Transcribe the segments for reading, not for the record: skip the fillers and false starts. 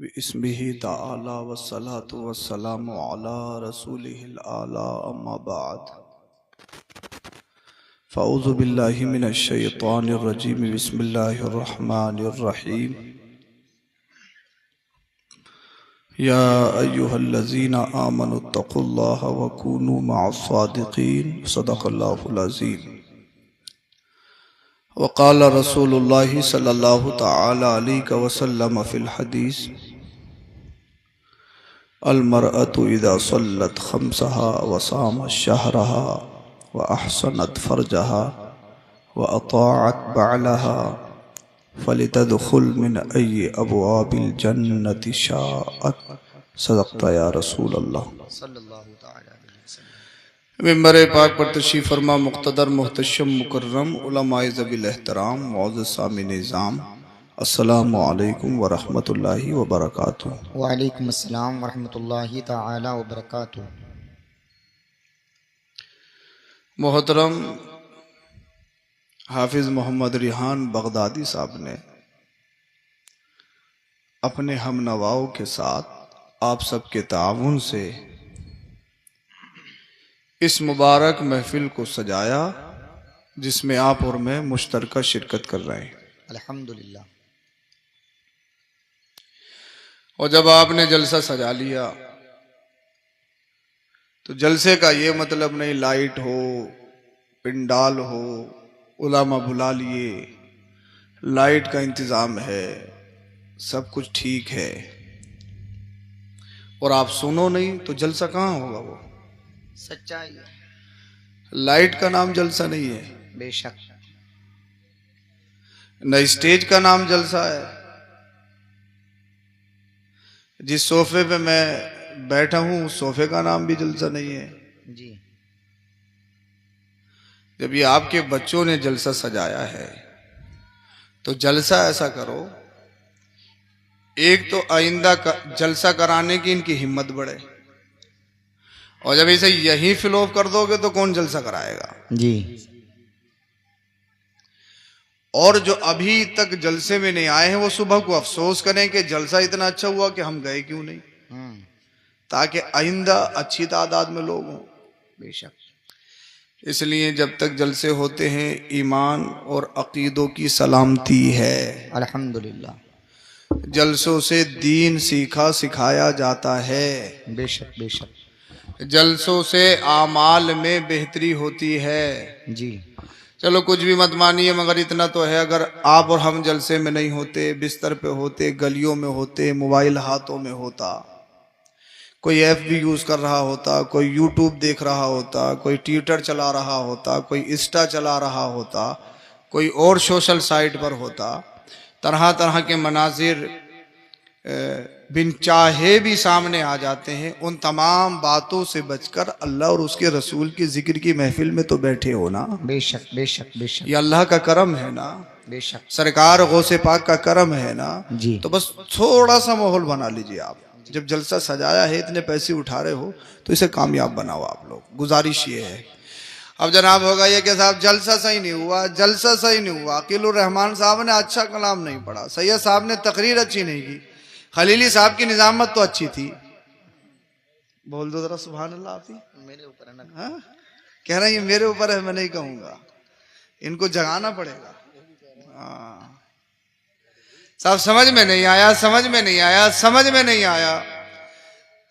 बिस्मिही ताला वस्सलातु वस्सलामु अला रसूलिहिल आला अम्मा बाद फ़अऊज़ु बिल्लाहि मिनश शैतानिर रजीम बिस्मिल्लाहिर रहमानिर रहीम या अय्युहल्लज़ीना आमनुत्तक़ुल्लाह व कूनू मअस्सादिक़ीन सदक़ल्लाहुल अज़ीम व क़ाल रसूलुल्लाहि सल्लल्लाहु तआला अलैहि वसल्लम फ़िल हदीस अलमरअतु इज़ा सल्लत खम्सहा व सामत शहरहा व अहसनत फ़रजहा व अताअत बअलहा फलितदखुल मिन अय्यि अबवाबिल जन्नति शाअत। सदक़्ता या रसूल अल्लाह। मिंबर पाक पर तशरीफ़ फरमा मुक़्तदर मुहतशम मुकर्रम उलमाए ज़वील एहतराम मुअज़्ज़ज़ सामिन निज़ाम, अस्सलामु अलैकुम व रहमतुल्लाहि व बरकातुहू। वालेकुम अस्सलाम व रहमतुल्लाहि तआला व बरकातुहू। मोहतरम हाफिज़ मोहम्मद रिहान बगदादी साहब ने अपने हम नवाओं के साथ आप सबके ताउन से इस मुबारक महफिल को सजाया जिसमें आप और मैं मुश्तरका शिरकत कर रहे हैं। अल्हम्दुलिल्लाह। और जब आपने जलसा सजा लिया तो जलसे का ये मतलब नहीं लाइट हो, पिंडाल हो, उलामा बुला लिए, लाइट का इंतज़ाम है, सब कुछ ठीक है और आप सुनो नहीं तो जलसा कहाँ होगा? वो सच्चाई है। लाइट का नाम जलसा नहीं है, बेशक। न स्टेज का नाम जलसा है। जिस सोफे पे मैं बैठा हूं उस सोफे का नाम भी जलसा नहीं है जी। जब ये आपके बच्चों ने जलसा सजाया है तो जलसा ऐसा करो, एक तो आइंदा जलसा कराने की इनकी हिम्मत बढ़े, और जब इसे यही फ्लॉप कर दोगे तो कौन जलसा कराएगा? जी। और जो अभी तक जलसे में नहीं आए हैं वो सुबह को अफसोस करें कि जलसा इतना अच्छा हुआ कि हम गए क्यों नहीं, ताकि आइंदा अच्छी तादाद में लोग हों। बेशक। इसलिए जब तक जलसे होते हैं ईमान और अकीदों की सलामती है। अल्हम्दुलिल्लाह। जलसों से दीन सीखा सिखाया जाता है। बेशक बेशक। जलसों से आमाल में बेहतरी होती है। जी। चलो कुछ भी मत मानिए, मगर इतना तो है, अगर आप और हम जलसे में नहीं होते, बिस्तर पे होते, गलियों में होते, मोबाइल हाथों में होता, कोई ऐप भी यूज कर रहा होता, कोई यूट्यूब देख रहा होता, कोई ट्विटर चला रहा होता, कोई इंस्टा चला रहा होता, कोई और सोशल साइट पर होता, तरह तरह के मनाजिर बिन चाहे भी सामने आ जाते हैं। उन तमाम बातों से बचकर अल्लाह और उसके रसूल की जिक्र की महफिल में तो बैठे हो ना। बेशक बेशक बेशक। ये अल्लाह का करम है ना, बेशक। सरकार गौसे पाक का करम है ना। जी। तो बस थोड़ा सा माहौल बना लीजिए। आप जब जलसा सजाया है, इतने पैसे उठा रहे हो, तो इसे कामयाब बनाओ आप लोग। गुजारिश ये है। अब जनाब होगा ये कि साहब जलसा सही नहीं हुआ, जलसा सही नहीं हुआ, अकीलुर रहमान साहब ने अच्छा कलाम नहीं पढ़ा, सैयद साहब ने तकरीर अच्छी नहीं की, खलीली साहब की निजामत तो अच्छी थी। बोल दो जरा सुभान अल्लाह। आप ही मेरे ऊपर है ना। हाँ? कह रहे हैं ये मेरे ऊपर है, मैं नहीं कहूंगा, इनको जगाना पड़ेगा। हाँ साहब, समझ में नहीं आया, समझ में नहीं आया, समझ में नहीं आया।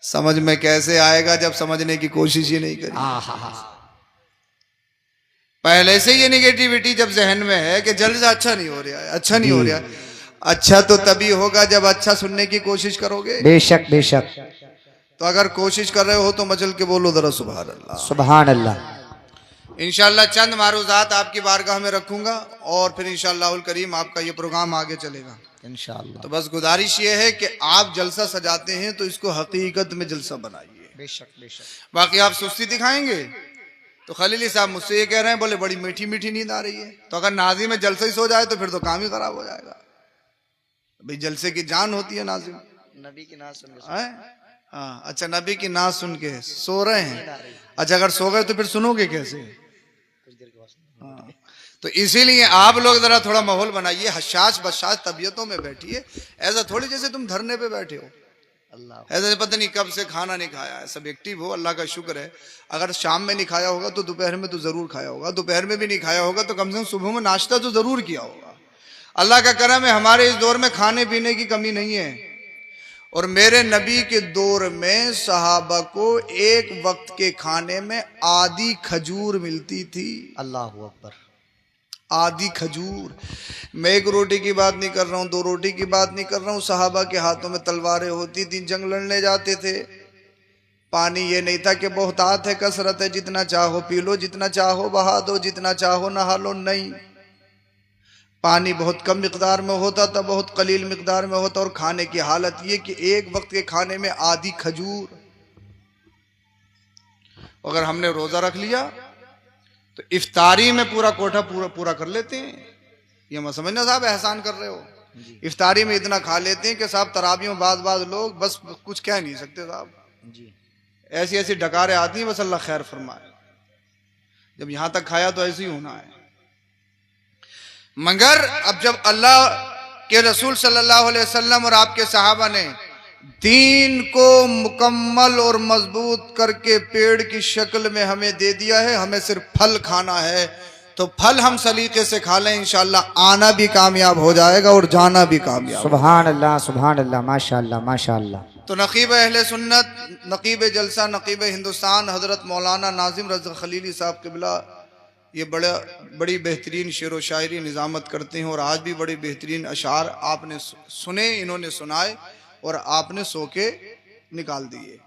समझ में कैसे आएगा जब समझने की कोशिश ही नहीं करी। पहले से ये निगेटिविटी जब जहन में है कि जल्द से अच्छा नहीं हो रहा है, अच्छा नहीं हो रहा है। अच्छा तो तभी होगा जब अच्छा सुनने की कोशिश करोगे। बेशक बेशक। तो अगर कोशिश कर रहे हो तो मचल के बोलो जरा सुभान अल्लाह। सुभान अल्लाह। इंशाअल्लाह चंद मारूजात आपकी बारगाह में रखूंगा और फिर इंशाअल्लाह करीम आपका ये प्रोग्राम आगे चलेगा इंशाअल्लाह। तो बस गुजारिश ये है कि आप जलसा सजाते हैं तो इसको हकीकत में जलसा बनाइए। बेशक बेशक। बाकी आप सुस्ती दिखाएंगे तो खलीली साहब मुझसे ये कह रहे हैं, बोले बड़ी मीठी मीठी नींद आ रही है। तो अगर नाजी में जलसे ही सो जाए तो फिर तो काम ही खराब हो जाएगा। भाई जलसे की जान होती है नाजिम। नबी की नाज सुन के हाँ अच्छा, नबी की नाज सुन के सो रहे हैं। अच्छा अगर सो गए तो फिर सुनोगे कैसे? कुछ देर के बाद। हाँ तो इसीलिए आप लोग जरा थोड़ा माहौल बनाइए, हशाश बशाश तबीयतों में बैठिए। ऐसा थोड़ी जैसे तुम धरने पे बैठे हो, अल्लाह ऐसे पता नहीं कब से खाना नहीं खाया है, सब एक्टिव हो, अल्लाह का शुक्र है। अगर शाम में नहीं खाया होगा तो दोपहर में तो जरूर खाया होगा, दोपहर में भी नहीं खाया होगा तो कम से कम सुबह में नाश्ता तो जरूर किया होगा। अल्लाह का करम है, हमारे इस दौर में खाने पीने की कमी नहीं है। और मेरे नबी के दौर में सहाबा को एक वक्त के खाने में आधी खजूर मिलती थी। अल्लाह अकबर। आधी खजूर। मैं एक रोटी की बात नहीं कर रहा हूँ, 2 रोटी की बात नहीं कर रहा हूँ। सहाबा के हाथों में तलवारें होती थी, जंग लड़ने जाते थे। पानी ये नहीं था कि बहुतात है, कसरत है, जितना चाहो पी लो, जितना चाहो बहा दो, जितना चाहो नहा लो। नहीं, पानी बहुत कम मिकदार में होता था, बहुत कलील मिकदार में होता। और खाने की हालत ये कि एक वक्त के खाने में आधी खजूर। अगर हमने रोजा रख लिया तो इफ्तारी में पूरा कोठा पूरा कर लेते हैं। ये मत समझना साहब एहसान कर रहे हो। इफ्तारी में इतना खा लेते हैं कि साहब तराबियों बाद लोग बस कुछ कह नहीं सकते साहब जी। ऐसी ऐसी डकारें आती हैं, बस अल्लाह खैर फरमाए। जब यहां तक खाया तो ऐसे ही होना है। मगर अब जब अल्लाह के रसूल सल्लल्लाहु अलैहि वसल्लम और आपके सहाबा ने दीन को मुकम्मल और मजबूत करके पेड़ की शक्ल में हमें दे दिया है, हमें सिर्फ फल खाना है, तो फल हम सलीके से खा लें, इंशाअल्लाह आना भी कामयाब हो जाएगा और जाना भी कामयाब। सुभान अल्लाह, माशाअल्लाह माशाअल्लाह। तो नकीब अहले सुन्नत, नकीब जलसा, नकीब हिंदुस्तान हजरत मौलाना नाजिम रज़ा खलीली साहब क़िबला ये बड़ी बेहतरीन शेर व शायरी निज़ामत करते हैं। और आज भी बड़े बेहतरीन अशार आपने सुने, इन्होंने सुनाए और आपने सो के निकाल दिए।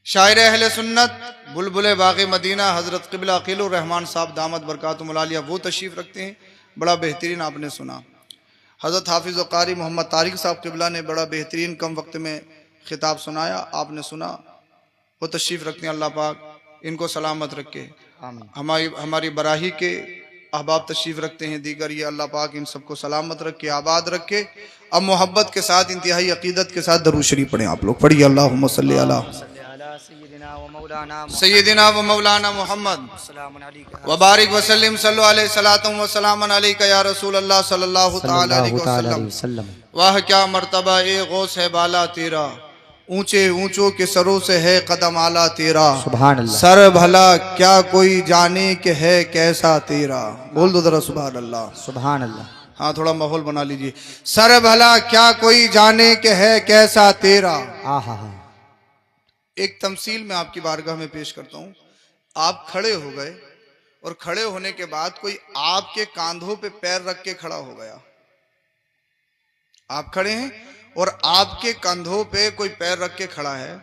शायर अहले सुन्नत बुलबुल बाग़ मदीना हज़रत क़िबला अक़ीलुर रहमान साहब दामत बरकातुहुल आलिया वो तशरीफ़ रखते हैं। बड़ा बेहतरीन आपने सुना। हज़रत हाफिज़ व क़ारी मोहम्मद तारिक साहब क़िबला ने बड़ा बेहतरीन कम वक्त में खिताब सुनाया, आपने सुना। वो तशरीफ़ रखते हैं, अल्लाह पाक इनको सलामत रखे। हमारी बराही के अहबाब तशरीफ़ रखते हैं दीगर, ये अल्लाह पाक इन सबको सलामत रखे, आबाद रखे। अब मोहब्बत के साथ, इंतहाई अकीदत के साथ दरूद शरीफ पढ़ें। आप लोग पढ़िए, अल्लाहुम्मा सल्ली अला सय्यिदिना व मौलाना मुहम्मद व बारिक व सल्लिम सल्लु अलैहि सलातुम व सलामन अलैका या रसूल अल्लाह सल्लल्लाहु तआला अलैहि वसल्लम। वाह क्या मर्तबा ए गौस है बाला तेरा, ऊंचे ऊंचों के सरों से है कदम आला तेरा। सुभान अल्लाह। सर भला क्या कोई जाने के है कैसा तेरा। बोल दो जरा सुभान अल्लाह। सुभान अल्लाह। हाँ, थोड़ा माहौल बना लीजिए। सर भला क्या कोई जाने के है कैसा तेरा। एक तमसील में आपकी बारगाह में पेश करता हूँ। आप खड़े हो गए और खड़े होने के बाद कोई आपके कांधों पे पैर रख के खड़ा हो गया। आप खड़े हैं और आपके कंधों पे कोई पैर रख के खड़ा है।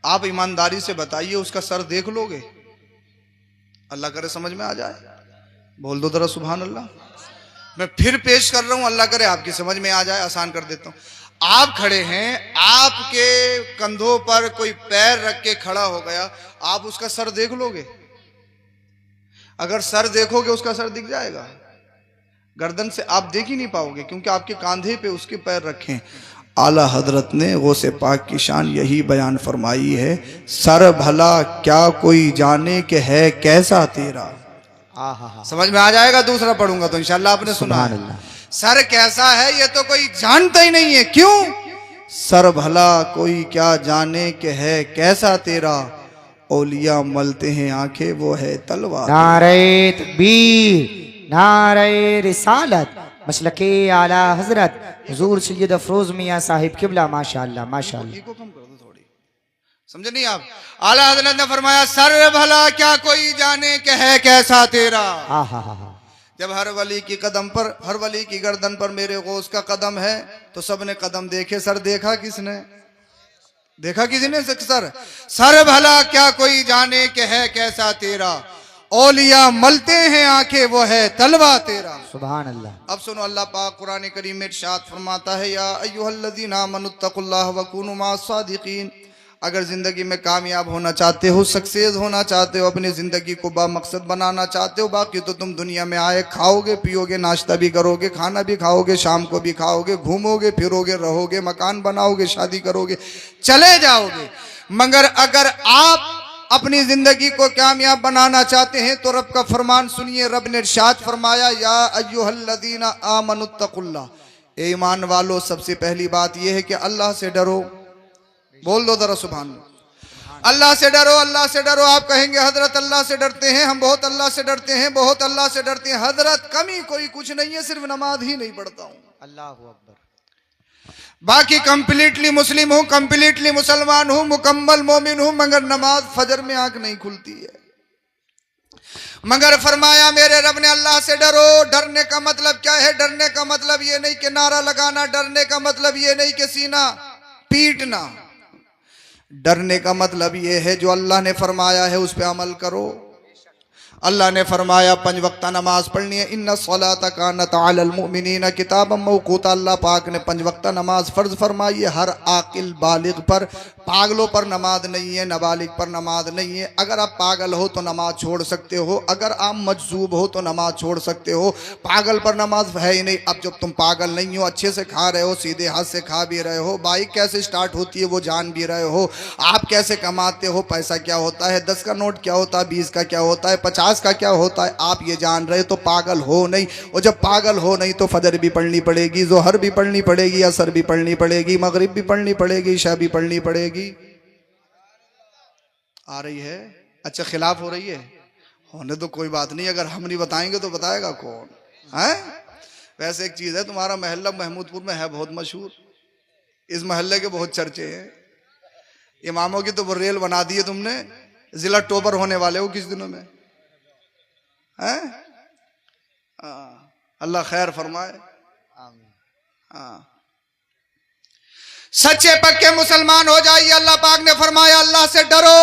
आप ईमानदारी से बताइए, उसका सर देख लोगे? अल्लाह करे समझ में आ जाए। बोल दो जरा सुभान अल्लाह। मैं फिर पेश कर रहा हूं, अल्लाह करे आपकी समझ में आ जाए, आसान कर देता हूं। आप खड़े हैं, आपके कंधों पर कोई पैर रख के खड़ा हो गया, आप उसका सर देख लोगे? अगर सर देखोगे उसका सर दिख जाएगा, गर्दन से आप देख ही नहीं पाओगे, क्योंकि आपके कांधे पे उसके पैर रखे। आला हजरत ने गौसे पाक की शान यही बयान फरमाई है, सर भला क्या कोई जाने के है कैसा तेरा। समझ में आ जाएगा। दूसरा पढ़ूंगा तो इंशाल्लाह आपने सुना है। सर कैसा है ये तो कोई जानता ही नहीं है। क्यों? सर भला कोई क्या जाने के है कैसा तेरा, औलिया मलते हैं आंखें वो है तलवार। नारे तकबीर, नारे रिसालत, मसलके आला हजरत हुजूर सैयद अफरोज मियां साहिब क़िबला। माशाअल्लाह माशाअल्लाह। को कम कर दो थोड़ी, समझे नहीं आप? आला हजरत ने फरमाया, सर भला क्या कोई जाने के है कैसा तेरा। जब हर वली की कदम पर, हर वली की गर्दन पर मेरे गौस का कदम है, तो सबने कदम देखे, सर देखा किसने? देखा किसने सर? सर भला क्या कोई जाने के है कैसा तेरा, औलिया मलते हैं आंखें वो है तलवा तेरा। सुभान अल्लाह। अब सुनो, अल्लाह पाक कुरान करीम में इरशाद फरमाता है, या अय्युहल्लज़ीना आमनुत्तकुल्लाह व कूनू मास्सादिकीन। अगर जिंदगी में कामयाब होना चाहते हो, सक्सेस होना चाहते हो, अपनी जिंदगी को बामकसद बनाना चाहते हो, बाकी तो तुम दुनिया में आए, खाओगे पियोगे, नाश्ता भी करोगे, खाना भी खाओगे, शाम को भी खाओगे, घूमोगे फिरोगे, रहोगे, मकान बनाओगे, शादी करोगे, चले जाओगे। मगर अगर आप अपनी जिंदगी को कामयाब बनाना चाहते हैं तो रब का फरमान सुनिए। रब ने इरशाद फरमाया, या अय्युहल्लज़ीना आमनुत्तकुल्लाह, ए ईमान वालों, सबसे पहली बात यह है कि अल्लाह से डरो। बोल दो जरा सुभान अल्लाह। अल्लाह से डरो, अल्लाह से डरो। आप कहेंगे हजरत अल्लाह से डरते हैं, हम बहुत अल्लाह से डरते हैं, बहुत अल्लाह से डरते हैं। हजरत कमी कोई कुछ नहीं है, सिर्फ नमाज ही नहीं पढ़ता हूं। अल्लाह अकबर। बाकी कंप्लीटली मुस्लिम हूं, कंप्लीटली मुसलमान हूं, मुकम्मल मोमिन हूं, मगर नमाज फजर में आंख नहीं खुलती है। मगर फरमाया मेरे रब ने, अल्लाह से डरो। डरने का मतलब क्या है? डरने का मतलब ये नहीं कि नारा लगाना, डरने का मतलब ये नहीं कि सीना पीटना। डरने का मतलब ये है जो अल्लाह ने फरमाया है उस पे अमल करो। अल्लाह ने फरमाया 5 वक्त नमाज पढ़नी है। इन्ना सलाता कानत अलल मुमिनीना किताबम मौकूता। अल्लाह पाक ने 5 वक्त नमाज फर्ज फरमाई है हर आकिल बालिग पर। पागलों पर नमाज नहीं है, नाबालिग पर नमाज नहीं है। अगर आप पागल हो तो नमाज छोड़ सकते हो, अगर आप मजजूब हो तो नमाज छोड़ सकते हो। पागल पर नमाज है ही नहीं। अब जब तुम पागल नहीं हो, अच्छे से खा रहे हो, सीधे हाथ से खा भी रहे हो, बाइक कैसे स्टार्ट होती है वो जान भी रहे हो, आप कैसे कमाते हो, पैसा क्या होता है, 10 का नोट क्या होता है, 20 का क्या होता है, 50 का क्या होता है, आप ये जान रहे तो पागल हो नहीं। और जब पागल हो नहीं तो फजर भी पढ़नी पड़ेगी, जोहर भी पढ़नी पड़ेगी, असर भी पढ़नी पड़ेगी, मगरिब भी पढ़नी पड़ेगी, इशा भी पढ़नी पड़ेगी। आ रही है? अच्छा, खिलाफ हो रही है? होने तो कोई बात नहीं, अगर हम नहीं बताएंगे तो बताएगा कौन है? वैसे एक चीज है, तुम्हारा मोहल्ला महमूदपुर में है बहुत मशहूर, इस मोहल्ले के बहुत चर्चे हैं। इमामों की तो वो रेल बना दी है तुमने, जिला टॉपर होने वाले हो किस दिनों में है? अल्लाह खैर फरमाए। सच्चे पक्के मुसलमान हो जाइए। अल्लाह पाक ने फरमाया अल्लाह से डरो।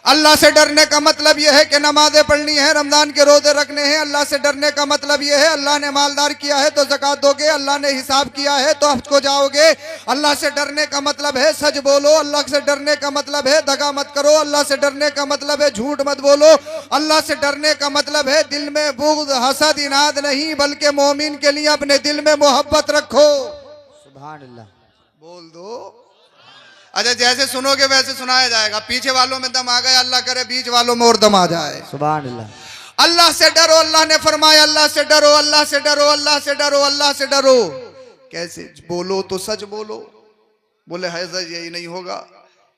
अल्लाह से डरने का मतलब यह है कि नमाजें पढ़नी है, रमजान के रोजे रखने हैं। अल्लाह से डरने का मतलब यह है अल्लाह ने मालदार किया है तो ज़कात दोगे, अल्लाह ने हिसाब किया है तो हज को जाओगे। अल्लाह से डरने का मतलब है सच बोलो। अल्लाह से डरने का मतलब है दगा मत करो। अल्लाह से डरने का मतलब है झूठ मत बोलो। अल्लाह से डरने का मतलब है दिल में बुग़्ज़, हसद, इनाद नहीं, बल्कि मोमिन के लिए अपने दिल में मोहब्बत रखो। सुभान अल्लाह। बोल दो। अच्छा, जैसे सुनोगे वैसे सुनाया जाएगा। पीछे वालों में दम आ गया, अल्लाह करे बीच वालों में और दम आ जाए। सुभान अल्लाह। अल्लाह से डरो। अल्लाह ने फरमाया अल्लाह से डरो, अल्लाह से डरो, अल्लाह से डरो, अल्लाह से डरो। कैसे बोलो? तो सच बोलो। बोले है सच, यही नहीं होगा।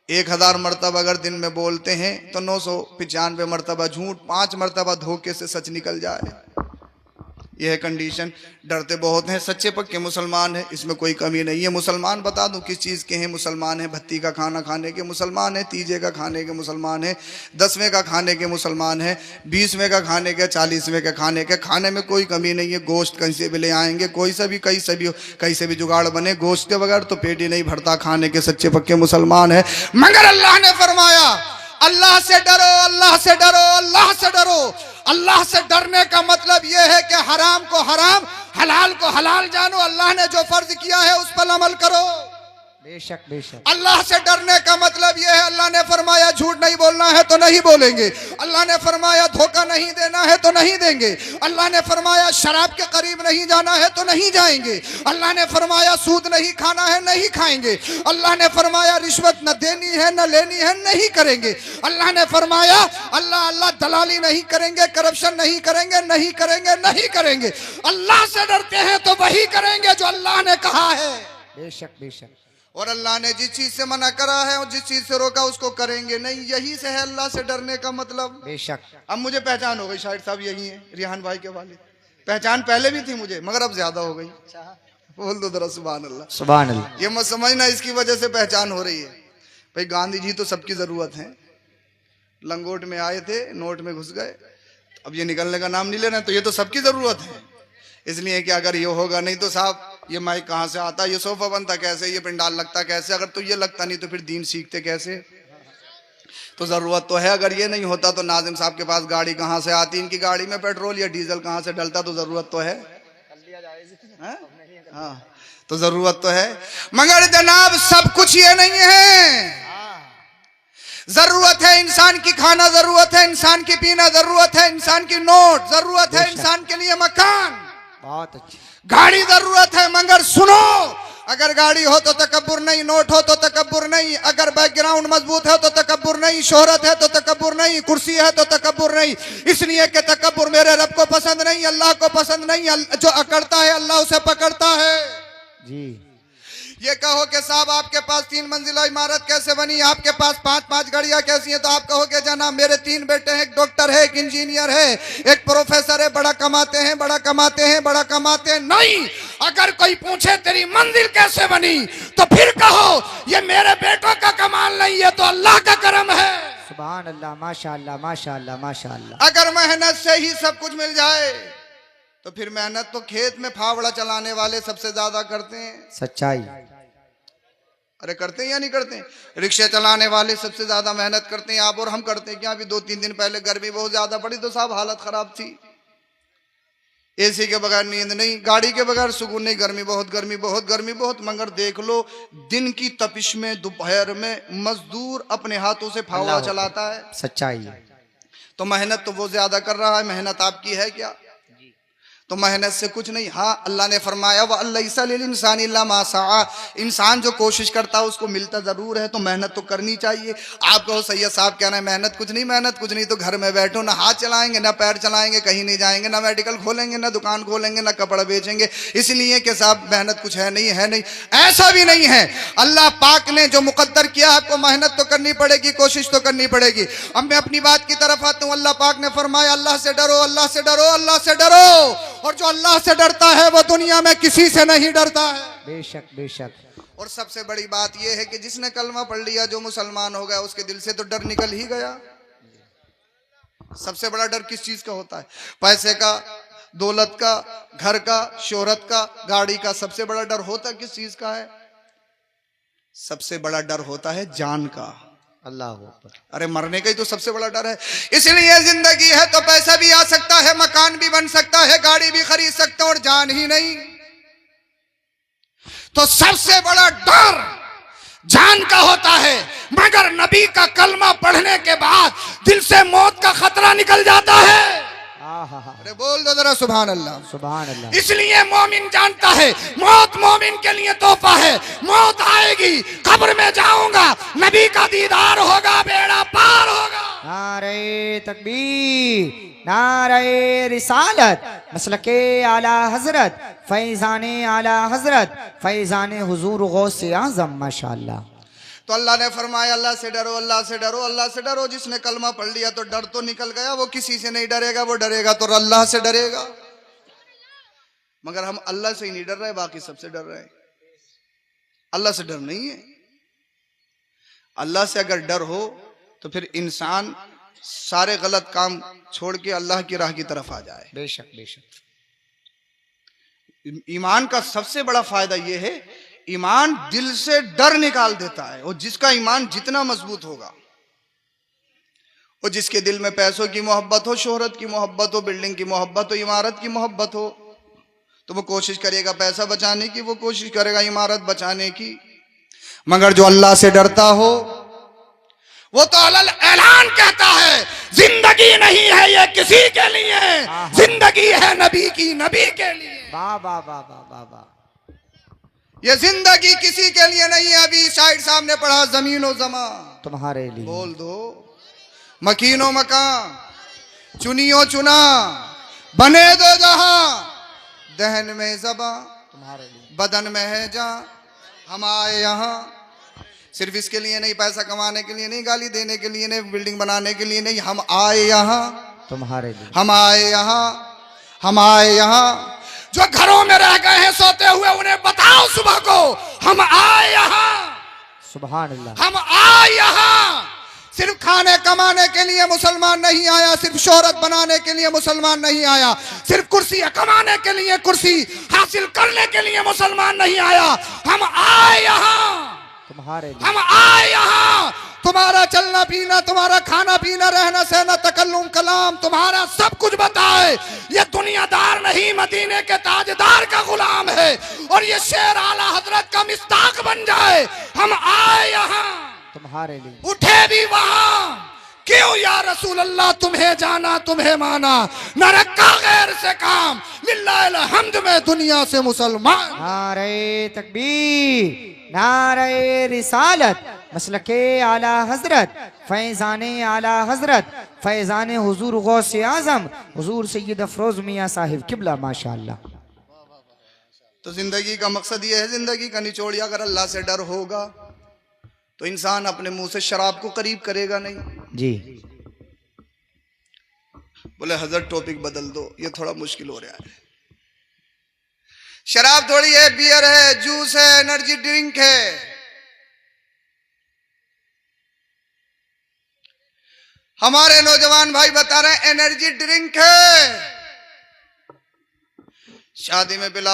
1000 मरतबा अगर दिन में बोलते हैं तो 995 मरतबा झूठ, 5 मरतबा धोखे से सच निकल जाए। यह है कंडीशन। डरते बहुत हैं, सच्चे पक्के मुसलमान हैं, इसमें कोई कमी नहीं है। मुसलमान बता दूं किस चीज़ के हैं? मुसलमान हैं भत्ती का खाना खाने के मुसलमान हैं, तीजे का खाने के मुसलमान हैं, 10वें का खाने के मुसलमान हैं, 20वें का खाने के, 40वें का खाने के। खाने में कोई कमी नहीं है। गोश्त कहीं से भी ले आएंगे, कोई से भी कहीं से भी जुगाड़ बने, गोश्त के बगैर तो पेट ही नहीं भरता। खाने के सच्चे पक्के मुसलमान है। मगर अल्लाह ने फरमाया अल्लाह से डरो, अल्लाह से डरो, अल्लाह से डरो। अल्लाह से डरने का मतलब यह है कि हराम को हराम, हलाल को हलाल जानो। अल्लाह ने जो फर्ज किया है उस पर अमल करो। बेशक बेशक। अल्लाह से डरने का मतलब यह है, अल्लाह ने फरमाया झूठ नहीं बोलना है तो नहीं बोलेंगे। अल्लाह ने फरमाया धोखा नहीं देना है तो नहीं देंगे। अल्लाह ने फरमाया शराब के करीब नहीं जाना है तो नहीं जाएंगे। अल्लाह ने फरमाया सूद नहीं खाना है, नहीं खाएंगे। अल्लाह ने फरमाया रिश्वत न देनी है न लेनी है, नहीं करेंगे। अल्लाह ने फरमाया अल्लाह अल्लाह दलाली नहीं करेंगे, करप्शन नहीं करेंगे, नहीं करेंगे, नहीं करेंगे। अल्लाह से डरते हैं तो वही करेंगे जो अल्लाह ने कहा है। बेशक बेशक। और अल्लाह ने जिस चीज से मना करा है और जिस चीज से रोका उसको करेंगे नहीं। यही से है अल्लाह से डरने का मतलब। बेशक। अब मुझे पहचान हो गई, शाहिद साहब यही है, रिहान भाई के वाले। पहचान पहले भी थी मुझे, मगर अब ज्यादा हो गई। बोल दो जरा सुभान अल्लाह। सुभान अल्लाह। ये मत समझना इसकी वजह से पहचान हो रही है। भाई गांधी जी तो सबकी जरूरत है। लंगोट में आए थे, नोट में घुस गए, अब ये निकलने का नाम नहीं लेना, तो ये तो सबकी जरूरत है। इसलिए कि अगर ये होगा नहीं तो साहब ये माइक कहाँ से आता, ये सोफा बनता कैसे, ये पंडाल लगता कैसे, अगर तो ये लगता नहीं तो फिर दीन सीखते कैसे। तो जरूरत तो है। अगर ये नहीं होता तो नाजिम साहब के पास गाड़ी कहाँ से आती, इनकी गाड़ी में पेट्रोल या डीजल कहाँ से डलता। तो जरूरत तो है, हाँ तो जरूरत तो है। मगर जनाब सब कुछ ये नहीं है। जरूरत है इंसान की खाना, जरूरत है इंसान की पीना, जरूरत है इंसान की नोट, जरूरत है इंसान के लिए मकान, बहुत अच्छी गाड़ी जरूरत है। मगर सुनो, अगर गाड़ी हो तो तकब्बुर नहीं, नोट हो तो तकब्बुर नहीं, अगर बैकग्राउंड मजबूत है तो तकब्बुर नहीं, शोहरत है तो तकब्बुर नहीं, कुर्सी है तो तकब्बुर नहीं। इसलिए कि तकब्बुर मेरे रब को पसंद नहीं, अल्लाह को पसंद नहीं। जो अकड़ता है अल्लाह उसे पकड़ता है जी। ये कहो कि साहब आपके पास 3 मंजिला इमारत कैसे बनी, आपके पास 5-5 गाड़ियां कैसी हैं, तो आप कहोगे जनाब मेरे 3 बेटे हैं, एक डॉक्टर है, एक इंजीनियर है, एक प्रोफेसर है, बड़ा कमाते हैं, बड़ा कमाते हैं, बड़ा कमाते हैं। नहीं, अगर कोई पूछे तेरी मंजिल कैसे बनी तो फिर कहो ये मेरे बेटों का कमाल नहीं, ये तो अल्लाह का करम है। सुभान अल्लाह, माशाअल्लाह माशाअल्लाह माशाअल्लाह। अगर मेहनत से ही सब कुछ मिल जाए तो फिर मेहनत तो खेत में फावड़ा चलाने वाले सबसे ज्यादा करते हैं। सच्चाई। अरे करते हैं या नहीं करते? रिक्शे चलाने वाले सबसे ज्यादा मेहनत करते हैं, आप और हम करते हैं क्या? अभी 2-3 दिन पहले गर्मी बहुत ज्यादा पड़ी तो साहब हालत खराब थी। एसी के बगैर नींद नहीं, गाड़ी के बगैर सुकून नहीं, गर्मी बहुत, गर्मी बहुत, गर्मी बहुत। मगर देख लो दिन की तपिश में दोपहर में मजदूर अपने हाथों से फावड़ा चलाता है। सच्चाई। तो मेहनत तो वो ज्यादा कर रहा है, मेहनत आपकी है क्या? तो मेहनत से कुछ नहीं। हाँ, अल्लाह ने फरमाया व लैसा लिल इंसान इल्ला मा सआ, इंसान जो कोशिश करता है उसको मिलता जरूर है, तो मेहनत तो करनी चाहिए। आप कहो सैयद साहब क्या ना मेहनत कुछ नहीं, मेहनत कुछ नहीं तो घर में बैठो, ना हाथ चलाएंगे ना पैर चलाएंगे, कहीं नहीं जाएंगे, ना मेडिकल खोलेंगे, ना दुकान खोलेंगे, ना कपड़ा बेचेंगे, इसलिए कि साहब मेहनत कुछ है नहीं, है नहीं। ऐसा भी नहीं है, अल्लाह पाक ने जो मुकद्दर किया आपको मेहनत तो करनी पड़ेगी, कोशिश तो करनी पड़ेगी। अब मैं अपनी बात की तरफ आता हूँ। अल्लाह पाक ने फरमाया अल्लाह से डरो, अल्लाह से डरो, अल्लाह से डरो। और जो अल्लाह से डरता है वो दुनिया में किसी से नहीं डरता है। बेशक बेशक। और सबसे बड़ी बात यह है कि जिसने कलमा पढ़ लिया, जो मुसलमान हो गया, उसके दिल से तो डर निकल ही गया। सबसे बड़ा डर किस चीज का होता है? पैसे का, दौलत का, घर का, शोहरत का, गाड़ी का। सबसे बड़ा डर होता किस चीज का है? सबसे बड़ा डर होता है जान का। अल्लाह अकबर। अरे मरने का ही तो सबसे बड़ा डर है। इसलिए जिंदगी है तो पैसा भी आ सकता है, मकान भी बन सकता है, गाड़ी भी खरीद सकते हो, और जान ही नहीं। तो सबसे बड़ा डर जान का होता है। मगर नबी का कलमा पढ़ने के बाद दिल से मौत का खतरा निकल जाता है। अरे बोल दो जरा सुभान अल्लाह, सुभान अल्लाह। इसलिए मोमिन जानता है मौत मोमिन के लिए तोहफा है। मौत आएगी, कब्र में जाऊंगा, नबी का दीदार होगा, बेड़ा पार होगा। नारे तकबीर, नारे रिसालत, मसलके आला हजरत, फैजाने आला हजरत, फैजाने हुजूर गौसे आजम माशाअल्लाह। तो अल्लाह ने फरमाया अल्लाह से डरो, अल्लाह से डरो, अल्लाह से डरो। जिसने कलमा पढ़ लिया तो डर तो निकल गया, वो किसी से नहीं डरेगा, वो डरेगा तो अल्लाह से डरेगा। मगर हम अल्लाह से ही नहीं डर रहे, बाकी सबसे डर रहे हैं। अल्लाह से डर नहीं है। अल्लाह से अगर डर हो तो फिर इंसान सारे गलत काम छोड़ के अल्लाह की राह की तरफ आ जाए। बेशक बेशक। ईमान का सबसे बड़ा फायदा यह है, ईमान दिल से डर निकाल देता है। और जिसका ईमान जितना मजबूत होगा, और जिसके दिल में पैसों की मोहब्बत हो, शोहरत की मोहब्बत हो, बिल्डिंग की मोहब्बत हो, इमारत की मोहब्बत हो, तो वो कोशिश करेगा पैसा बचाने की, वो कोशिश करेगा इमारत बचाने की। मगर जो अल्लाह से डरता हो वो तो अलल ऐलान कहता है जिंदगी नहीं है ये किसी के लिए, जिंदगी है नबी की, नबी के लिए। वाह वाह वाह वाह वाह वाह। ये जिंदगी किसी के लिए नहीं है। अभी शायद साहब ने पढ़ा जमीन और जमा तुम्हारे लिए। बोल दो मकीनो मकान, चुनियो चुना, बने दो जहां, दहन में जबा, तुम्हारे लिए। बदन में है जहां, हम आए यहाँ सिर्फ इसके लिए नहीं, पैसा कमाने के लिए नहीं, गाली देने के लिए नहीं, बिल्डिंग बनाने के लिए नहीं, हम आए यहाँ तुम्हारे लिए। हम आए यहाँ, हम आए यहाँ। जो घरों में रह गए हैं सोते हुए, उन्हें बताओ सुबह को हम आए यहाँ। सुभान अल्लाह। हम आए यहाँ सिर्फ खाने कमाने के लिए मुसलमान नहीं आया, सिर्फ शोहरत बनाने के लिए मुसलमान नहीं आया, सिर्फ कुर्सी कमाने के लिए, कुर्सी हासिल करने के लिए मुसलमान नहीं आया। हम आए यहाँ तुम्हारे लिए। हम आए यहाँ तुम्हारा चलना पीना, तुम्हारा खाना पीना, रहना सहना, तकल्लुम कलाम, तुम्हारा सब कुछ बताए। ये दुनियादार नहीं, मदीने के ताजदार का गुलाम है, और ये शेर आला हजरत का मिस्ताक बन जाए। हम आए यहाँ तुम्हारे लिए। उठे भी वहां, क्यों या रसूल अल्लाह तुम्हें जाना तुम्हें माना, न रखा गैर से काम, लिल्लाहिल हम्द में दुनिया से मुसलमान। नारे तकबीर, नारे रिसालत, मसलके आला हजरत, फैजाने आला हजरत, फैजाने हुजूर गौसे आजम हुजूर सैयद अफरोज मियाँ साहिब किबला माशाअल्लाह। तो जिंदगी का मकसद ये है, जिंदगी का निचोड़, अगर अल्लाह से डर होगा तो इंसान अपने मुंह से शराब को करीब करेगा नहीं। जी बोले हजरत टॉपिक बदल दो, ये थोड़ा मुश्किल हो रहा है। शराब थोड़ी है, बियर है, जूस है, एनर्जी ड्रिंक है। हमारे नौजवान भाई बता रहे हैं एनर्जी ड्रिंक है। शादी में पिलाओ